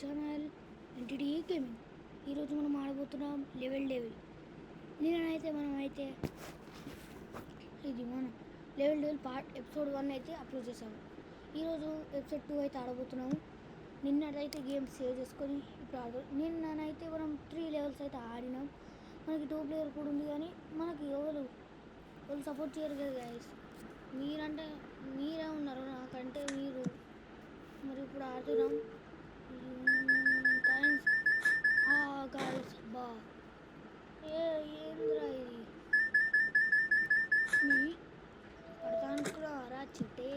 Channel NTD gaming. ఈరోజు మనం ఆడబోతున్నాం level. నేనైతే మనమైతే ఇది మన లెవెల్ పార్ట్ ఎపిసోడ్ 1 అయితే అప్లోడ్ చేసాము. ఈరోజు ఎపిసోడ్ 2 అయితే ఆడబోతున్నాము. నిన్నైతే గేమ్ సేవ్ చేసుకొని ఇప్పుడు నిన్ననైతే మనం 3 లెవెల్స్ అయితే ఆడినాం. మనకి 2 ప్లేయర్ కూడా ఉంది, కానీ మనకి ఎవరు సపోర్ట్ చేయరు కదా గైస్. మీరే ఉన్నారు నాకంటే మీరు. మరి ఇప్పుడు ఆడుతున్నాం గాయస్. బా ఏంద్రా ఇది పడతాను కూడా రా చిట్టే.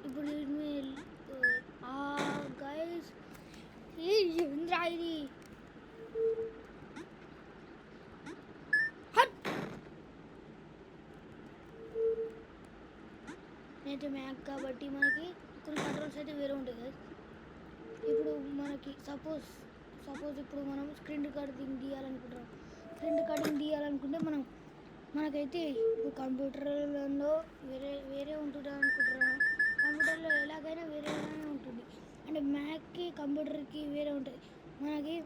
ఇప్పుడు గాయస్ ఏంద్రా ఇది. నేనైతే మ్యాక్ కాబట్టి మనకి కొన్ని కంట్రోల్స్ అయితే వేరే ఉంటాయి కదా. ఇప్పుడు మనకి సపోజ్ ఇప్పుడు మనం స్క్రీన్ రికార్డింగ్ తీయాలనుకుంటే మనకైతే ఇప్పుడు కంప్యూటర్లో వేరే ఉంటుంది అనుకుంటున్నాను. కంప్యూటర్లో ఎలాగైనా వేరేగానే ఉంటుంది, అంటే మ్యాక్కి కంప్యూటర్కి వేరే ఉంటుంది. మనకి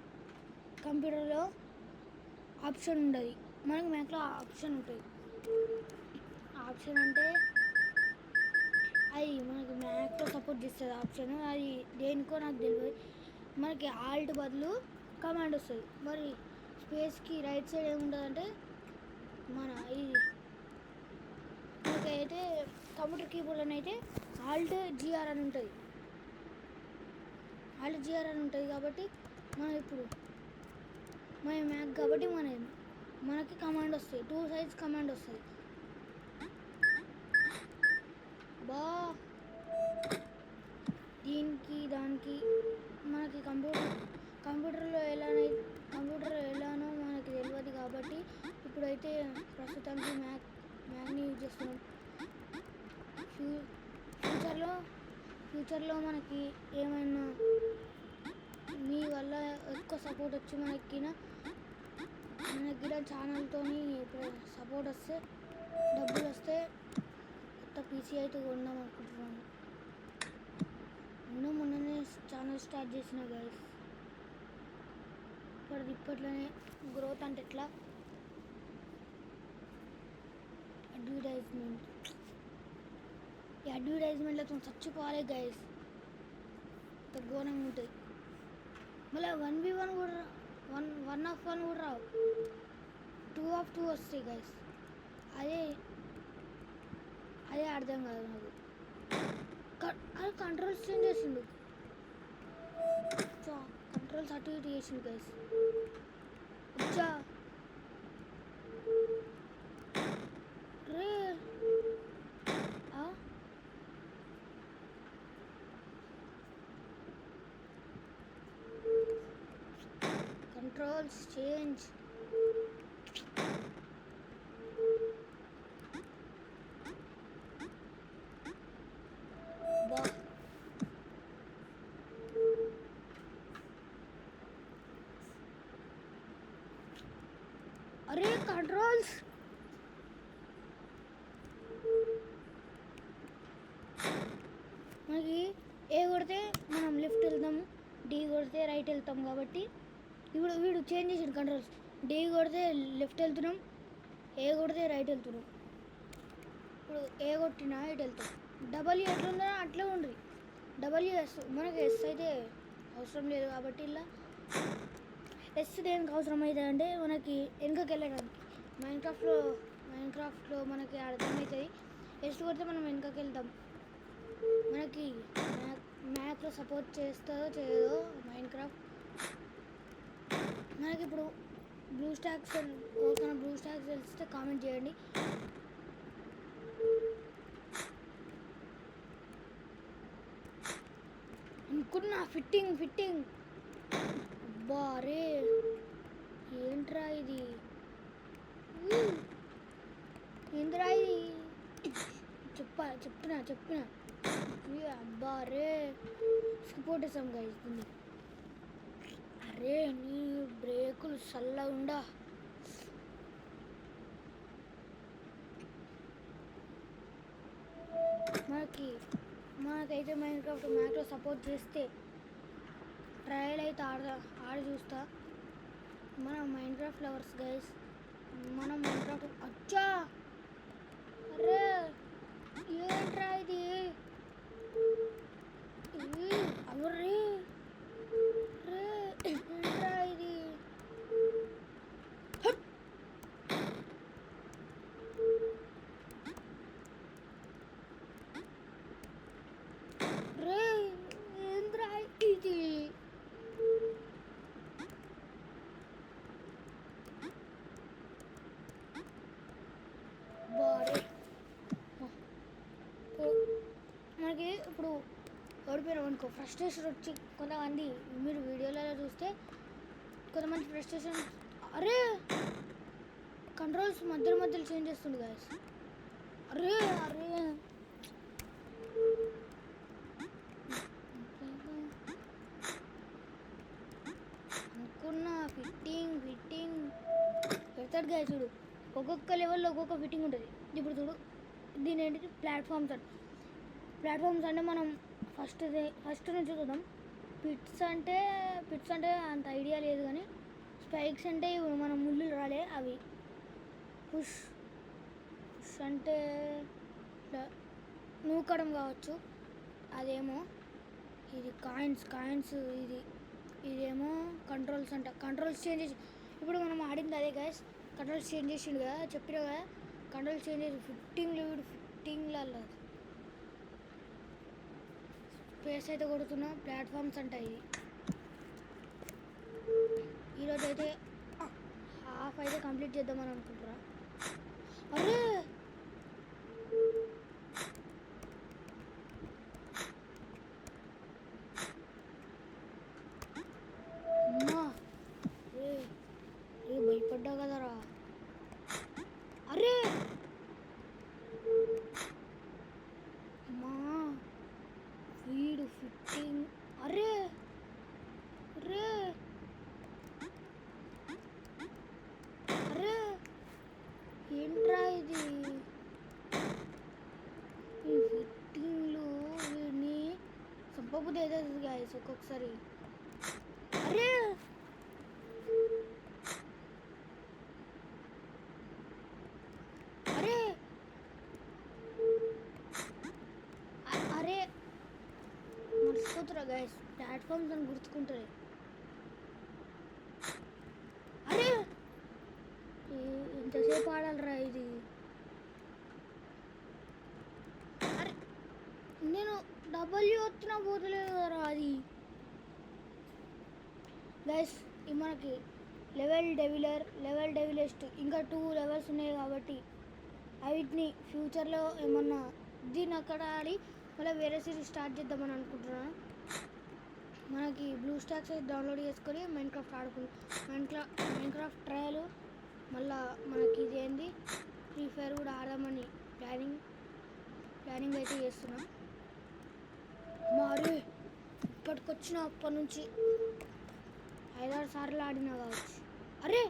కంప్యూటర్లో ఆప్షన్ ఉండదు, మనకి మ్యాక్లో ఆప్షన్ ఉంటుంది. ఆప్షన్ అంటే అది మనకి మ్యాక్లో సపోర్ట్ చేస్తుంది ఆప్షన్. అది దేనికో నాకు తెలియదు. మనకి ఆల్ట్ బదులు కమాండ్ వస్తుంది. మరి స్పేస్కి రైట్ సైడ్ ఏముంటుందంటే మన ఇది మనకైతే కంప్యూటర్ కీబోర్డ్లో అయితే ఆల్ట్ జిఆర్ అని ఉంటుంది. కాబట్టి మనం ఇప్పుడు మన మ్యాక్ కాబట్టి మనకి కమాండ్ వస్తాయి, 2 సైడ్స్ కమాండ్ వస్తుంది. బా దానికి మనకి కంప్యూటర్లో ఎలానో మనకి తెలియదు కాబట్టి ఇప్పుడైతే ప్రస్తుతానికి మ్యాక్ని యూజ్ చేస్తున్నాం. ఫ్యూచర్లో మనకి ఏమైనా మీ వల్ల ఎక్కువ సపోర్ట్ వచ్చి మనకి ఛానల్తో ఇప్పుడు సపోర్ట్ వస్తే, డబ్బులు వస్తే కొత్త పీసీ అయితే కొందాం అనుకుంటున్నాను. మొన్ననే ఛానల్ స్టార్ట్ చేసిన గైస్. ఇప్పట్లోనే గ్రోత్ అంటే ఎట్లా. అడ్వర్టైజ్మెంట్లతో చచ్చిపోవాలి గైస్, ఘోరంగా ఉంటుంది. మళ్ళీ 1v1 కూడా 1 కూడా రావు, 2 వస్తాయి గైస్. అదే అర్థం కాదు నాకు. అది కంట్రోల్స్ చేంజ్ చేసిండు, కంట్రోల్స్ అటు ఇటు చేసిండు గైస్. రే కంట్రోల్స్ చేంజ్. అరే కంట్రోల్స్ మనకి ఏ కొడితే మనం లెఫ్ట్ వెళ్తాము, డి కొడితే రైట్ వెళ్తాం. కాబట్టి ఇప్పుడు వీడు చేంజ్ చేసాడు కంట్రోల్స్. డి కొడితే లెఫ్ట్ వెళ్తున్నాం, ఏ కొడితే రైట్ వెళ్తున్నాం. ఇప్పుడు ఏ కొట్టినా ఇటు వెళ్తాం. డబ్ల్యూ ఎట్లుందో అట్లే ఉండ్రి. డబ్ల్యూఎస్ మనకి ఎస్ అయితే అవసరం లేదు కాబట్టి ఇలా ఎస్ దేనికి అవసరం అవుతుంది అంటే మనకి వెనుకకి వెళ్ళడానికి. మైన్క్రాఫ్ట్లో మనకి అర్థమవుతుంది. ఎస్ కొడితే మనం వెనుకకి వెళ్తాం. మనకి మ్యాక్లో సపోర్ట్ చేస్తుందో చేయదో మైన్క్రాఫ్ట్. మనకి ఇప్పుడు బ్లూ స్టాక్స్ తెలిస్తే కామెంట్ చేయండి. అనుకున్నా ఫిట్టింగ్ బారే ఏంట్రా ఇది, ఏంద్రా ఇది చెప్తున్నా అబ్బారే సపోర్ట్ వేసాం గైస్ దీన్ని. అరే నీ బ్రేకులు చల్లగా ఉండా. మనకి మనకైతే మైన్క్రాఫ్ట్ మ్యాక్లో సపోర్ట్ చేస్తే ట్రయల్ అయితే ఆడి చూస్తా. మన మైన్క్రాఫ్ట్ లవర్స్ గైస్, మనం మైన్క్రాఫ్ట్ అచ్చా. అరే ఏంట్రా ఇది, అవర్రే రే ఏంట్రా ఇది. రే ఏంద్రా ఇది. బారే మనకి ఇప్పుడు ఓడిపోయినాం అనుకో, ఫ్రస్ట్రేషన్ వచ్చి కొంతమంది మీరు వీడియోలలో చూస్తే కొంతమంది ఫ్రస్ట్రేషన్, అరే కంట్రోల్స్ మధ్యలో చేంజ్ చేస్తుంది గాయస్. అరే అరే అనుకున్న ఫిట్టింగ్ పెడతాడు గాయస్. చూడు ఒక్కొక్క లెవెల్లో ఒక్కొక్క ఫిట్టింగ్ ఉంటుంది. ఇప్పుడు చూడు దీని ఏంటి ప్లాట్ఫామ్స్ అంటే మనం ఫస్ట్ నుంచి చూద్దాం. పిట్స్ అంటే అంత ఐడియా లేదు, కానీ స్పైక్స్ అంటే మనం ముళ్ళు రాలే అవి. పుష్ అంటే నూకడం కావచ్చు, అదేమో ఇది కాయిన్స్ ఇదేమో కంట్రోల్స్ అంట. కంట్రోల్స్ చేంజ్ చేసి ఇప్పుడు మనం ఆడింది అదే గైస్. కంట్రోల్స్ చేంజ్ చేసిండు కదా, చెప్పినా కదా కంట్రోల్స్ చేంజ్ చేసి ఫిట్టింగ్లలో స్పేస్ అయితే కొడుతున్నా. ప్లాట్ఫామ్స్ అంట ఇది. ఈరోజు అయితే హాఫ్ అయితే కంప్లీట్ చేద్దామని అనుకుంటున్నా. అరే అమ్మా రే భయపడ్డా కదరా. అరే అమ్మా వీడు ఫిట్టింగ్. అరే రే అరే ఏంట్రా ఇది. ఈ ఫిట్టింగ్లు వీడిని సంపబుద్ధి అవుతుంది గాయస్ ఒక్కొక్కసారి. అరే అరే అరే మర్చిపోతురా గాయస్, ప్లాట్ఫామ్స్ అని గుర్తుకుంటుంది. అరే ఎంతసేపు ఆడాలరా ఇది. అరే నేను డబ్ల్యూ వచ్చినా పోతలేదు కదరా అది. గైస్ మనకి లెవెల్ డెవిలెస్ట్ ఇంకా 2 లెవెల్స్ ఉన్నాయి కాబట్టి వీటిని ఫ్యూచర్లో ఏమన్నా దీన్ని అక్కడ ఆడి మళ్ళీ వేరే సిరీస్ స్టార్ట్ చేద్దామని అనుకుంటున్నాను. మనకి బ్లూ స్టాక్స్ అయితే డౌన్లోడ్ చేసుకొని మైన్క్రాఫ్ట్ ఆడుకుంటాం. మైన్క్రాఫ్ట్ ట్రయల్ మళ్ళీ మనకి ఇది ఏంది ఫ్రీ ఫైర్ కూడా ఆడదామని ప్లానింగ్ అయితే చేస్తున్నాం. మరి ఇప్పటికొచ్చిన అప్పటి నుంచి 5-6 సార్లు ఆడినా కావచ్చు. అరే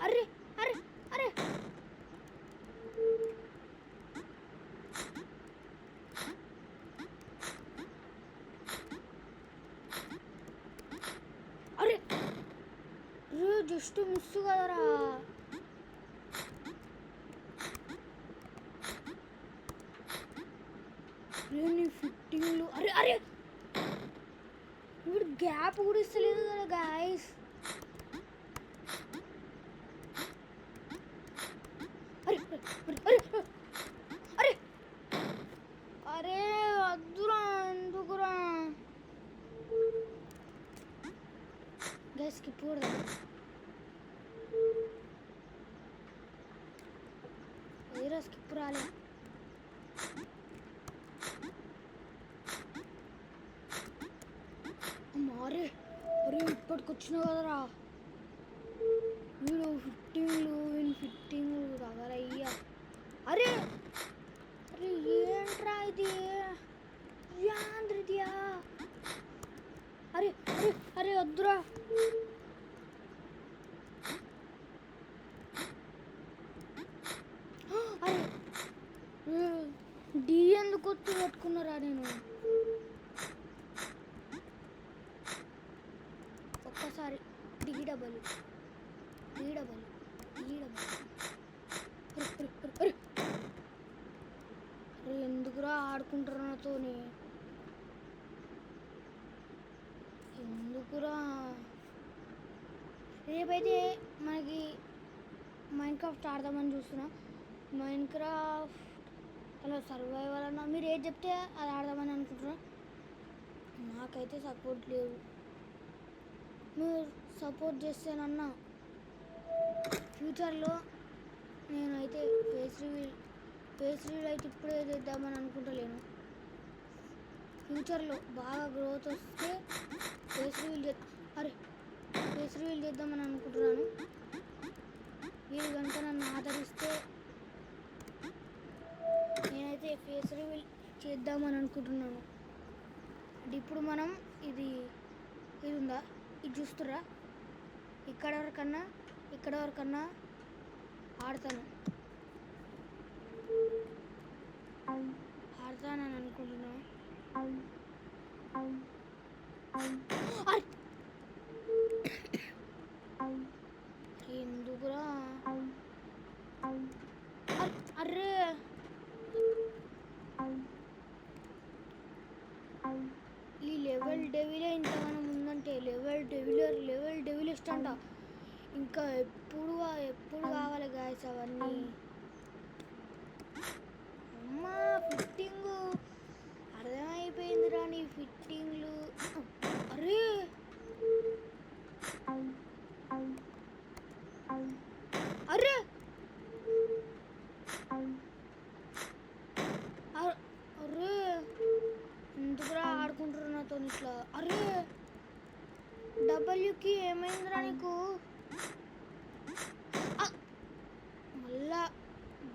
అరే అరే అరే అరే జస్ట్ మిస్ కదరా. ఫిట్టింగ్లు అరే అరే ఇప్పుడు గ్యాప్ కూడా ఇస్తలేదు కదా గాయస్. అరే అరే అరే అరే వద్దురా, ఎందుకురా గైస్. స్కిప్ కూడా ఏరా స్కిప్ రాలే. అరే అరే ఇప్పటికొచ్చినా కదరా వీడు ఫిట్టింగ్లు రగలయ్యా. అరే అరే ఏంట్రా ఇది యాంద్రిద్యా. అరే అరే అరే వద్దురా. అరే డి ఎందుకు గుర్తు పెట్టుకున్నారా నేను? ఒక్కసారి D double D double D double. అరే ఎందుకురా ఆడుకుంటారు నాతోని? ఎందుకురా? రేపైతే మనకి మైన్క్రాఫ్ట్ ఆడదామని చూస్తున్నా. మైన్క్రాఫ్ట్ అలా సర్వైవల్ అన్న మీరు ఏది చెప్తే అది ఆడదామని అనుకుంటున్నా. నాకైతే సపోర్ట్ లేదు. మీరు సపోర్ట్ చేస్తేనన్నా ఫ్యూచర్లో నేనైతే ఫేస్ రివీల్ అయితే ఇప్పుడే చేద్దామని అనుకుంటలేను. ఫ్యూచర్లో బాగా గ్రోత్ వస్తే ఫేస్ రివీల్ చేద్దామని అనుకుంటున్నాను. మీరు కనుక నన్ను ఆదరిస్తే నేనైతే ఫేస్ రివీల్ చేద్దామని అనుకుంటున్నాను. అంటే ఇప్పుడు మనం ఇది ఉందా, ఇది చూస్తురా? ఇక్కడ వరకన్నా ఆడతానని అనుకుంటున్నాను. ఎందుకురా? అర్రే ఈ లెవెల్ డెవిలే ఇంతగానం ఉందంటే లెవెల్ డెవిలిస్ట్ అంట. ఇంకా ఎప్పుడు కావాలి గాయస్ అవన్నీ? అమ్మా ఫిట్టింగ్ అర్థమైపోయిందిరా నీ ఫిట్టింగ్లు. అరే అరే అరే ఎందుకురా ఆడుకుంటారు నాతో ఇట్లా? అరే డబ్ల్యూకి ఏమైందిరా నీకు? మళ్ళా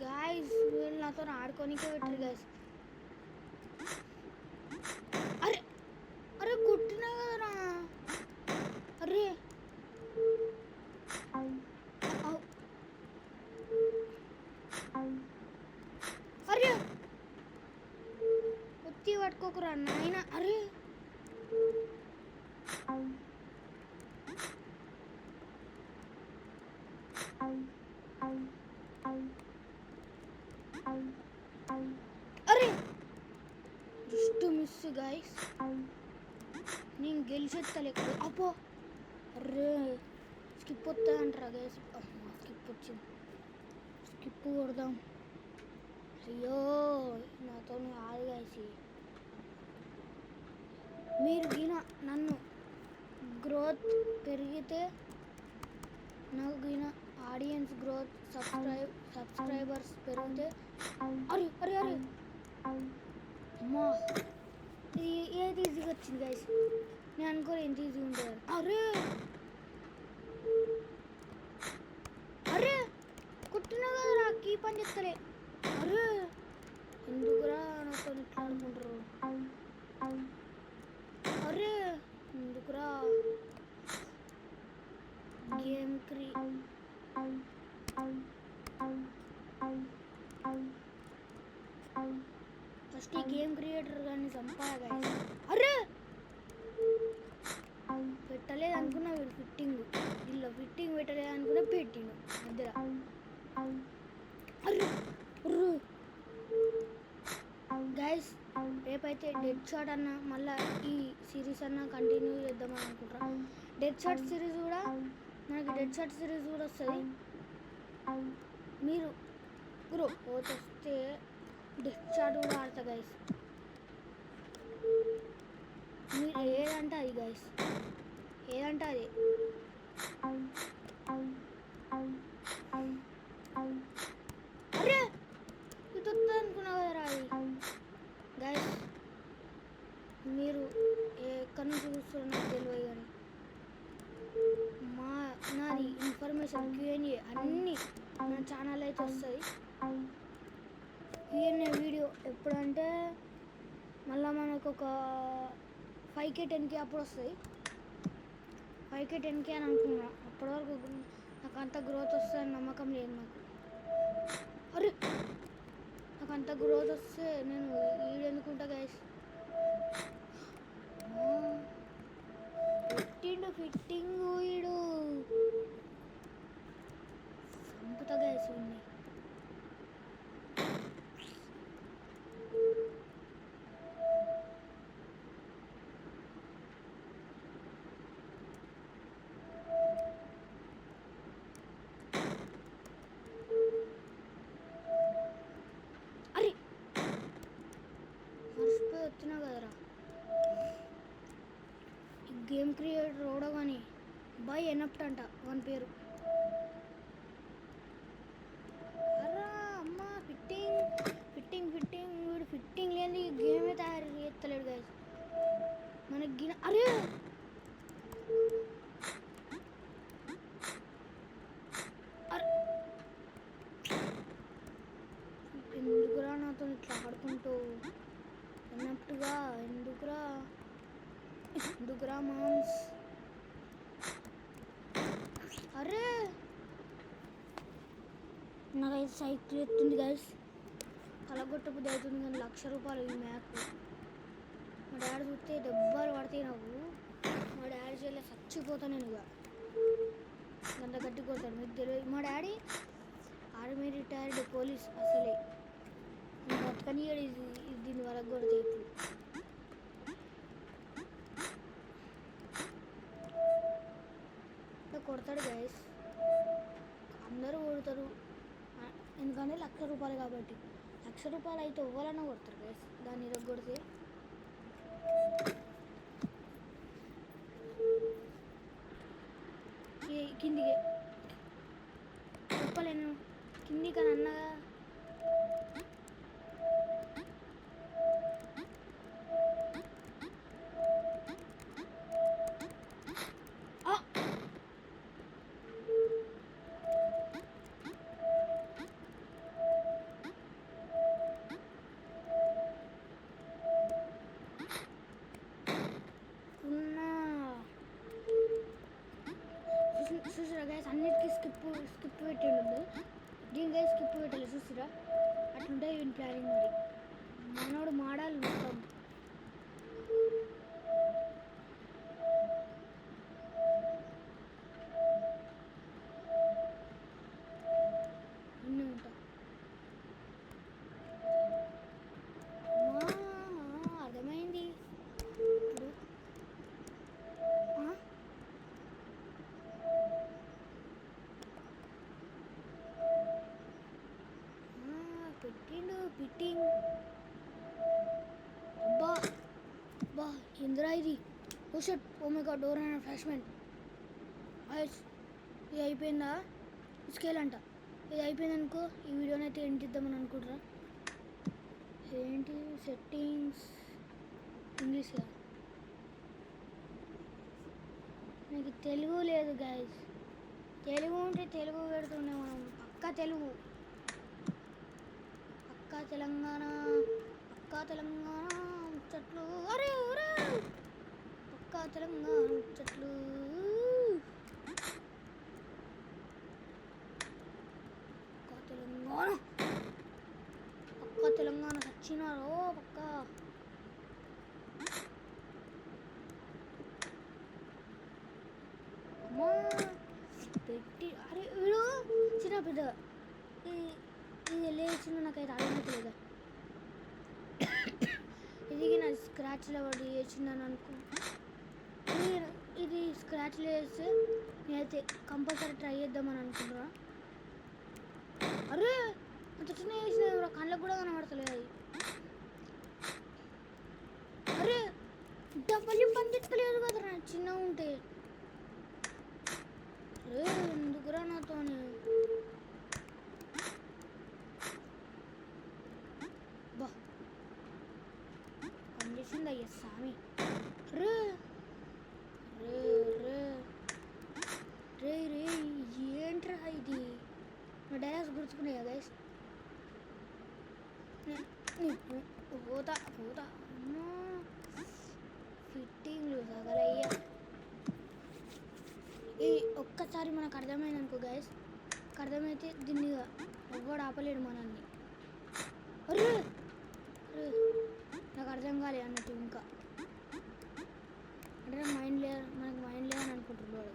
గాయస్ వీళ్ళు నాతో ఆడుకోనికే పెట్టరు గాయస్. అరే అరే కొట్టినా కదరా. అరే అరే ఒత్తి పట్టుకోకురా నాయన. అరే అరే జస్ట్ మిస్ గాయస్. నేను గెలిచేస్తలేక అప్పో. అరే స్కిప్ వస్తా అంటారా గాయస్? స్కిప్ వచ్చింది. స్కిప్ కొడదాం. అయ్యో నాతో కాదు గాయస్. మీరు గిన నన్ను గ్రోత్ పెరిగితే నాకు గిన ఆడియన్స్ గ్రోత్ సబ్స్క్రైబర్స్ పెరిగితే అరే అరే అరే అమ్మా ఏది ఈజీగా వచ్చింది గాయస్. నేను అనుకోలే ఎంత ఈజీగా ఉంటుంది. అరే అరే కుట్టినా కదా నాకు ఈ పని చెప్తలే. అరే ఎందుకురా నాతో ఇట్లా అనుకుంటారు? అరే ఎందుకురా? గేమ్ ఫస్ట్ ఈ గేమ్ క్రియేటర్ కానీ చంపాగా. అరే పెట్టలేదు అనుకున్నా వీడు ఫిట్టింగ్. ఇలా ఫిట్టింగ్ పెట్టలేదు అనుకున్నా పెట్టిండు ఇద్దరు. అరే గైస్ రేపైతే డెడ్ షాట్ అన్న మళ్ళీ ఈ సిరీస్ అన్న కంటిన్యూ చేద్దామని అనుకుంటా. డెడ్ షాట్ సిరీస్ కూడా మనకి వస్తుంది. మీరు వస్తే డెడ్ షాట్ కూడా ఆడతా గైస్. మీరు ఏదంటే అది గైస్, ఏదంటే అది. అరే ఇది వస్తుంది అనుకున్నా కదరా అది. గైస్ మీరు ఎక్కడి నుంచి చూస్తారో నాకు తెలియదు కానీ నాది ఇన్ఫర్మేషన్ Q&A అన్నీ నా ఛానల్ అయితే వస్తుంది. Q&A వీడియో ఎప్పుడంటే మళ్ళీ మనకు ఒక 5K 10K అప్పుడు వస్తుంది. 5K 10K అని అనుకున్నా. అప్పటి వరకు నాకు అంత గ్రోత్ వస్తుందని నమ్మకం లేదు నాకు. అరే నాకు అంత గ్రోత్ వస్తే నేను ఈడెందుకుంటా గైస్. పెట్టిండు ఫిట్టింగ్ ఈడు చంపుతా గైస్ ఉంది. అరే మర్చిపోయి వచ్చినా కదరా. ఈ గేమ్ క్రియేటర్ ఓడో కానీ బై ఎనప్ట్ అంట వన్ పేరు. అరా అమ్మ ఫిట్టింగ్ ఫిట్టింగ్ ఫిట్టింగ్ వీడు ఫిట్టింగ్ లేని గేమే తయారు చేస్తలేడు గైస్ మనకి గిన. అరే ఎందుకురా నాతో ఇట్లా ఆడుకుంటూ అన్నట్టుగా ఎందుకురా మామ్స్. అరే నాకైతే సైకిల్ ఎత్తుంది గైస్. కలగొట్టబుద్ధి అవుతుంది కానీ ₹1,00,000 ఈ మ్యాప్. మా డాడీ చూస్తే దెబ్బలు పడితే నాకు మా డాడీ చేయలే చచ్చిపోతా నేను. ఇక గంట గట్టి కొడతాడు మీకు తెలియదు. మా డాడీ ఆర్మీ రిటైర్డ్ పోలీస్. అసలే బతకని దీని వరకు కొడితే ఇప్పుడు కొడతాడు గైస్. అందరూ కొడతారు ఎందుకంటే ₹1,00,000 కాబట్టి. ₹1,00,000 అయితే ఇవ్వాలన్నా కొడతారు గైస్ దాన్ని ఇరగొడితే. కిందికి చెప్పలేను కింది కానీ అన్నగా. చూసిరా గైస్ అన్నిటికీ స్కిప్ పెట్టిండు. దీనికై స్కిప్ పెట్టాలి చూసిరా. అట్లుంటే ఈయన ప్లానింగ్. మరి మనోడు మాడాలి మొత్తం. ఇన్ని ఉంటా అర్థమైంది ఇప్పుడు. పెట్టిండు ఫిట్టింగ్. అబ్బా బా ఇంద్రా ఇది. Oh shut oh my god door and ఫ్లాష్మెంట్. ఇది అయిపోయిందా స్కేల్ అంట. ఇది అయిపోయింది అనుకో ఈ వీడియోని అయితే ఎండ్ చేద్దామని అనుకుంటారా. ఏంటి సెట్టింగ్స్ ఇంగ్లీష్ నాకు తెలుగు లేదు గైస్. తెలుగు ఉంటే తెలుగు పెడుతుండే మనం. పక్కా తెలుగు పక్కా తెలంగాణ ముచ్చట్లు. అరే పక్కా తెలంగాణ ముచ్చట్లు. పక్కా తెలంగాణ సచ్చినారో పక్కా. అమ్మా పెట్టి అరే వీడు చిన్న పెద్ద ఇది లేచిన నాకైతే అర్థమవుతలేదా. ఇది నా స్క్రాచ్లో వాడు వేసిందని అనుకో. ఇది స్క్రాచ్లో వేస్తే నేనైతే కంపల్సరీ ట్రై చేద్దామని అనుకుంటున్నా. అరే అంత చిన్న వేసిన కళ్ళకు కూడా కనబడతలేదు అది. అరే డబ్బులు పనిచేస్తలేదు కదరా చిన్నగా ఉంటే. అరే ఎందుకురా నాతో బా పనిచేసింది అయ్యా స్వామి. రే రే రే రే రే ఏంట్రా ఇది. నా డైలాగ్స్ గుర్తుకున్నాయా గైస్. పోతా ఫిట్టి ఈ ఒక్కసారి మనకు అర్థమైంది అనుకో గైస్, అర్థమైతే దీన్ని ఎవ్వడు ఆపలేడు మనల్ని. అరే నాకు అర్థం కాలే అన్నట్టు, ఇంకా అంటే మైండ్ లేదు, మనకు మైండ్ లేదని అనుకుంటున్నాడు.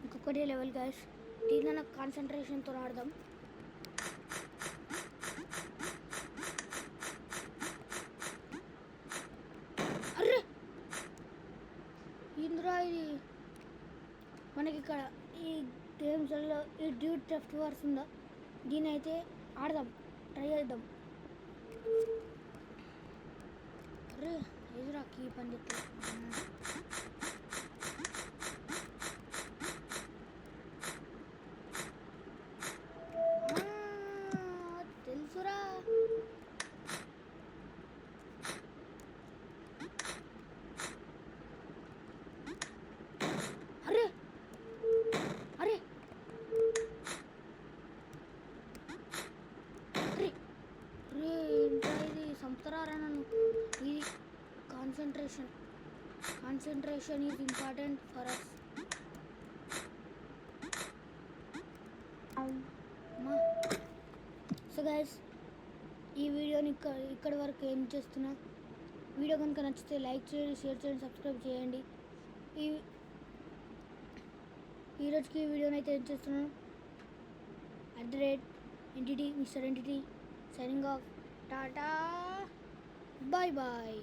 ఇంకొకటి లెవెల్ గైస్, దీంట్లో నాకు కాన్సన్ట్రేషన్తో ఆడదాం. అర్రే ఇంద్రా, ఇది మనకి ఇక్కడ ఈ గేమ్స్లో ఈ డ్యూట్ థెఫ్ట్ వార్స్ ఉందా, దీని అయితే ఆడదాం, ట్రై చేద్దాం. అరే ఎదురా కీ పని చెప్తా. తెలుసురా, అరే అరే అరే అరే ఏంటా ఇది, సంపుతారా నన్ను. ఇది concentration is important for us. So guys, ఈ వీడియోని ఇక్కడి వరకు ఏం చేస్తున్నా. వీడియో కనుక నచ్చితే లైక్ చేయండి, షేర్ చేయండి, సబ్స్క్రైబ్ చేయండి. ఈరోజుకి ఈ వీడియోని అయితే ఏం చేస్తున్నాను, @entity mister entity signing off. Tata, bye bye.